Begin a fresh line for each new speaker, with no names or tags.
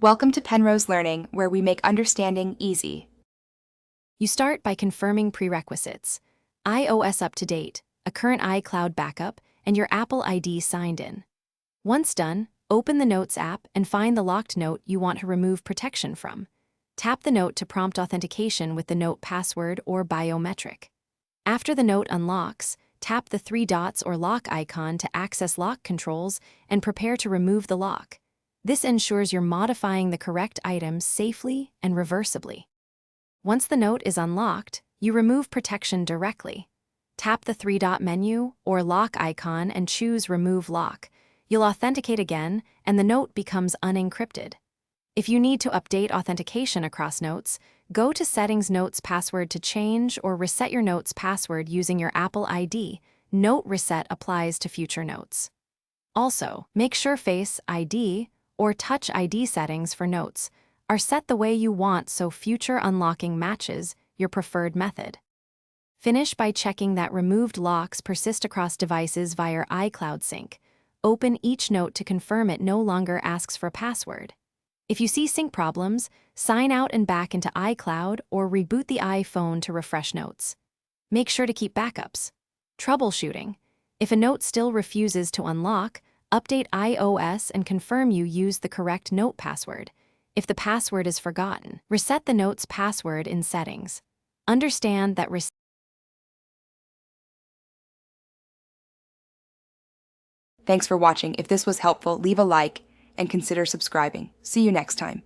Welcome to Penrose Learning, where we make understanding easy.
You start by confirming prerequisites: iOS up to date, a current iCloud backup, and your Apple ID signed in. Once done, open the Notes app and find the locked note you want to remove protection from. Tap the note to prompt authentication with the note password or biometric. After the note unlocks, tap the three dots or lock icon to access lock controls and prepare to remove the lock. This ensures you're modifying the correct items safely and reversibly. Once the note is unlocked, you remove protection directly. Tap the three-dot menu or lock icon and choose Remove Lock. You'll authenticate again, and the note becomes unencrypted. If you need to update authentication across notes, go to Settings Notes Password to change or reset your notes password using your Apple ID. Note reset applies to future notes. Also, make sure Face ID or Touch ID settings for notes are set the way you want so future unlocking matches your preferred method. Finish by checking that removed locks persist across devices via iCloud sync. Open each note to confirm it no longer asks for a password. If you see sync problems, sign out and back into iCloud or reboot the iPhone to refresh notes. Make sure to keep backups. Troubleshooting: if a note still refuses to unlock, update iOS and confirm you used the correct note password. If the password is forgotten, reset the note's password in Settings. Understand that
Thanks for watching. If this was helpful, leave a like and consider subscribing. See you next time.